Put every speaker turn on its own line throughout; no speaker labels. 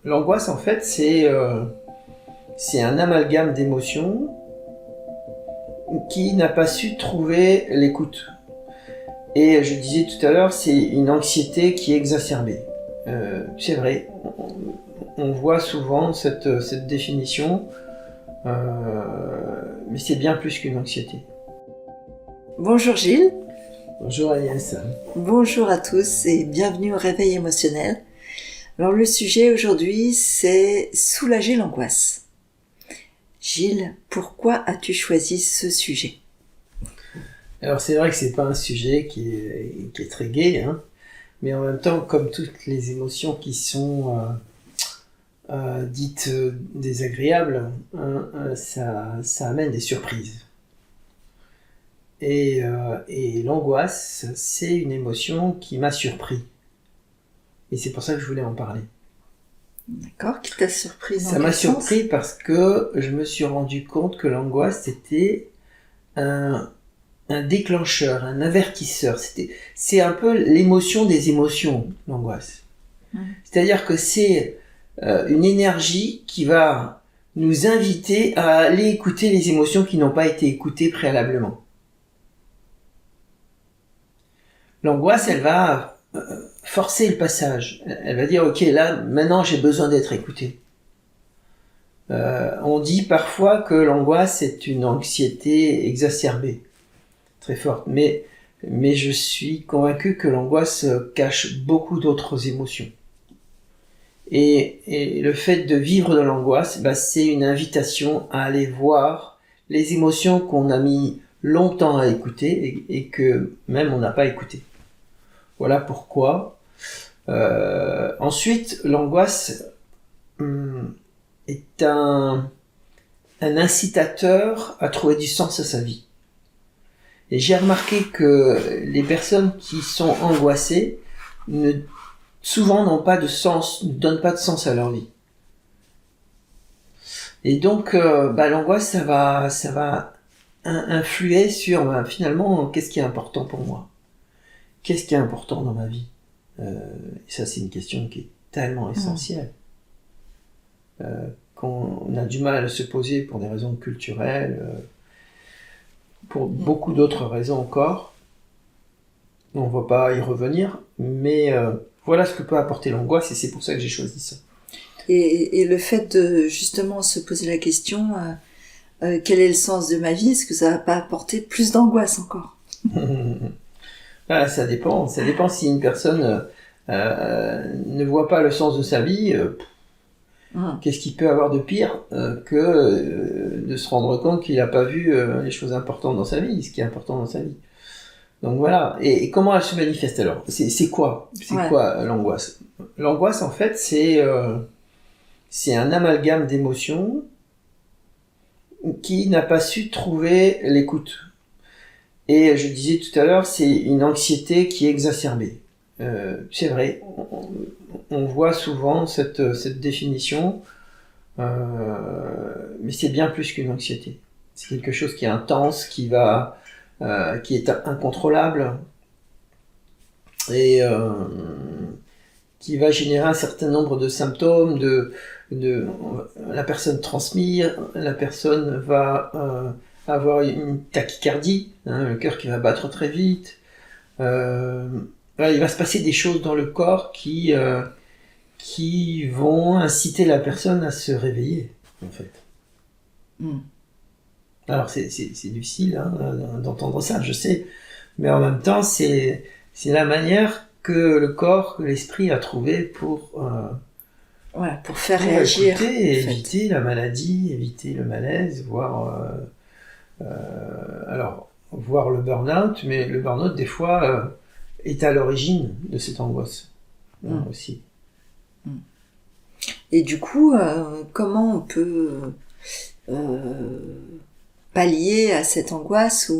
L'angoisse, en fait, c'est un amalgame d'émotions qui n'a pas su trouver l'écoute. Et je disais tout à l'heure, c'est une anxiété qui est exacerbée. C'est vrai, on voit souvent cette définition, mais c'est bien plus qu'une anxiété.
Bonjour Gilles.
Bonjour Agnès.
Bonjour à tous et bienvenue au Réveil émotionnel. Alors le sujet aujourd'hui, c'est soulager l'angoisse. Gilles, pourquoi as-tu choisi ce sujet ?
Alors c'est vrai que c'est pas un sujet qui est très gai, hein, mais en même temps, comme toutes les émotions qui sont dites désagréables, ça amène des surprises. Et l'angoisse, c'est une émotion qui m'a surpris. Et c'est pour ça que je voulais en parler.
D'accord, qui t'a surpris dans
Ça m'a
quel sens ?
surpris parce que je me suis rendu compte que l'angoisse, c'était un déclencheur, un avertisseur. C'est un peu l'émotion des émotions, l'angoisse. C'est-à-dire que c'est une énergie qui va nous inviter à aller écouter les émotions qui n'ont pas été écoutées préalablement. L'angoisse, elle va forcer le passage. Elle va dire, ok, là, maintenant, j'ai besoin d'être écouté. On dit parfois que l'angoisse est une anxiété exacerbée, très forte. Mais je suis convaincu que l'angoisse cache beaucoup d'autres émotions. Et le fait de vivre de l'angoisse, c'est une invitation à aller voir les émotions qu'on a mis longtemps à écouter et que même on n'a pas écouté. Voilà pourquoi. Ensuite, l'angoisse est un incitateur à trouver du sens à sa vie. Et j'ai remarqué que les personnes qui sont angoissées souvent n'ont pas de sens, ne donnent pas de sens à leur vie. Et donc, l'angoisse, ça va influer sur finalement qu'est-ce qui est important pour moi. Qu'est-ce qui est important dans ma vie ? Et ça, c'est une question qui est tellement essentielle. Qu'on a du mal à se poser pour des raisons culturelles, pour beaucoup d'autres raisons encore. On ne va pas y revenir, mais voilà ce que peut apporter l'angoisse et c'est pour ça que j'ai choisi ça.
Et le fait de justement se poser la question, quel est le sens de ma vie ? Est-ce que ça va pas apporter plus d'angoisse encore ?
Ça dépend si une personne ne voit pas le sens de sa vie, qu'est-ce qu'il peut avoir de pire que de se rendre compte qu'il n'a pas vu les choses importantes dans sa vie, ce qui est important dans sa vie. Donc voilà, et comment elle se manifeste alors ? C'est quoi l'angoisse ? L'angoisse en fait c'est un amalgame d'émotions qui n'a pas su trouver l'écoute. Et je disais tout à l'heure, c'est une anxiété qui est exacerbée. C'est vrai, on voit souvent cette définition, mais c'est bien plus qu'une anxiété. C'est quelque chose qui est intense, qui est incontrôlable et qui va générer un certain nombre de symptômes. La personne transpire, la personne va avoir une tachycardie, le cœur qui va battre très vite. Il va se passer des choses dans le corps qui vont inciter la personne à se réveiller, en fait. Alors c'est difficile d'entendre ça, je sais, mais en même temps c'est la manière que le corps, que l'esprit a trouvé pour
faire réagir,
écouter et éviter la maladie, éviter le malaise, voir le burn-out, mais le burn-out des fois est à l'origine de cette angoisse aussi.
Et du coup, comment on peut pallier à cette angoisse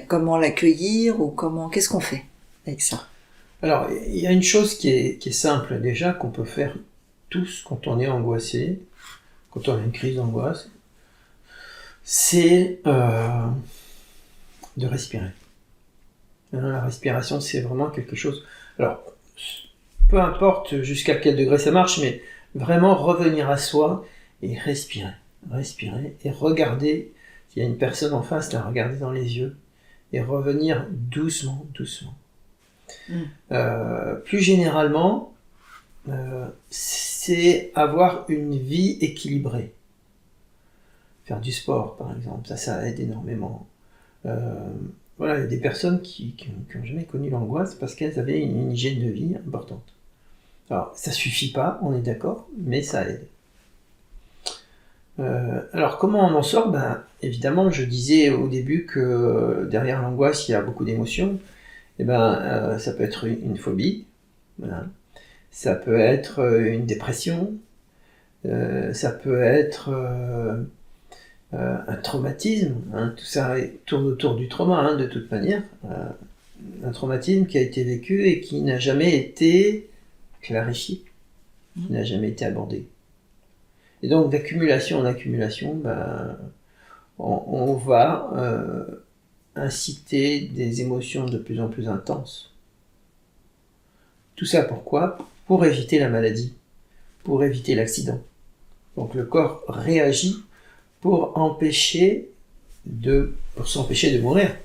comment l'accueillir ou qu'est-ce qu'on fait avec ça ?
Alors, il y a une chose qui est simple déjà, qu'on peut faire tous quand on est angoissé, quand on a une crise d'angoisse, c'est de respirer. La respiration, c'est vraiment quelque chose... Alors, peu importe jusqu'à quel degré ça marche, mais vraiment revenir à soi et respirer et regarder, s'il y a une personne en face, la regarder dans les yeux et revenir doucement. Plus généralement, c'est avoir une vie équilibrée. Faire du sport, par exemple, ça aide énormément. Voilà, il y a des personnes qui n'ont jamais connu l'angoisse parce qu'elles avaient une hygiène de vie importante. Alors, ça suffit pas, on est d'accord, mais ça aide. Alors, comment on en sort ? Évidemment, je disais au début que derrière l'angoisse, il y a beaucoup d'émotions. Ça peut être une phobie, voilà. Ça peut être une dépression, ça peut être un traumatisme, hein. Tout ça tourne autour du trauma, hein, de toute manière. Un traumatisme qui a été vécu et qui n'a jamais été clarifié, qui n'a jamais été abordé. Et donc d'accumulation en accumulation, on va inciter des émotions de plus en plus intenses. Tout ça pourquoi ? Pour éviter la maladie, pour éviter l'accident. Donc le corps réagit pour s'empêcher de mourir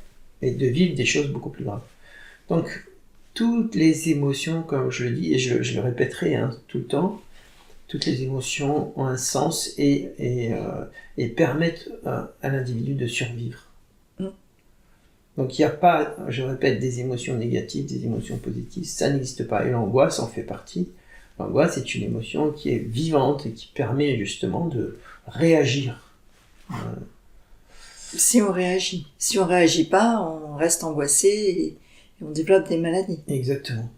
et de vivre des choses beaucoup plus graves. Donc toutes les émotions, comme je le dis, et je le répéterai tout le temps, toutes les émotions ont un sens et permettent à l'individu de survivre. Donc il n'y a pas, je répète, des émotions négatives, des émotions positives, ça n'existe pas. Et l'angoisse en fait partie. L'angoisse est une émotion qui est vivante et qui permet justement de réagir.
Si on réagit. Si on réagit pas, on reste angoissé et on développe des maladies.
Exactement.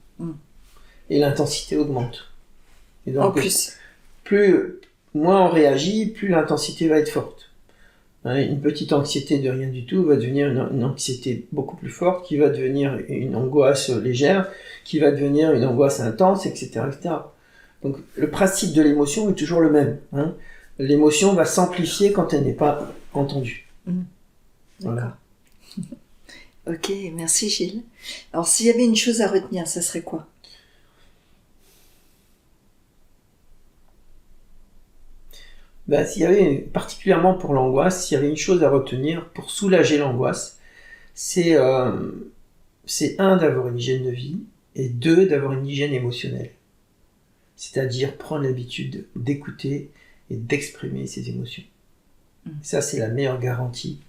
Et l'intensité augmente. Et donc,
en plus.
Plus moins on réagit, plus l'intensité va être forte. Une petite anxiété de rien du tout va devenir une anxiété beaucoup plus forte, qui va devenir une angoisse légère, qui va devenir une angoisse intense, etc. Donc le principe de l'émotion est toujours le même. L'émotion va s'amplifier quand elle n'est pas entendue.
D'accord. Ok, merci Gilles. Alors s'il y avait une chose à retenir, ça serait quoi ?
S'il y avait, particulièrement pour l'angoisse, s'il y avait une chose à retenir pour soulager l'angoisse, c'est d'avoir une hygiène de vie et 2, d'avoir une hygiène émotionnelle. C'est-à-dire prendre l'habitude d'écouter et d'exprimer ses émotions. Ça, c'est la meilleure garantie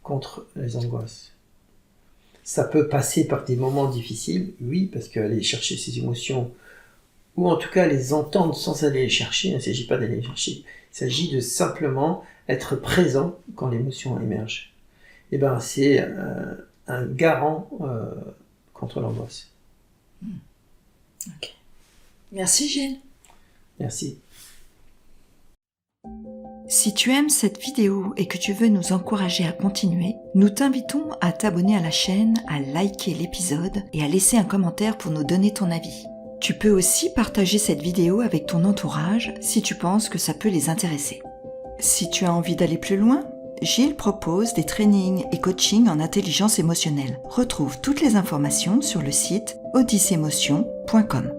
contre les angoisses. Ça peut passer par des moments difficiles, oui, parce qu'aller chercher ses émotions, ou en tout cas les entendre sans aller les chercher, il ne s'agit pas d'aller les chercher, il s'agit de simplement être présent quand l'émotion émerge. C'est un garant contre l'angoisse.
Ok. Merci Gilles.
Merci.
Si tu aimes cette vidéo et que tu veux nous encourager à continuer, nous t'invitons à t'abonner à la chaîne, à liker l'épisode et à laisser un commentaire pour nous donner ton avis. Tu peux aussi partager cette vidéo avec ton entourage si tu penses que ça peut les intéresser. Si tu as envie d'aller plus loin, Gilles propose des trainings et coachings en intelligence émotionnelle. Retrouve toutes les informations sur le site odyssemotion.com.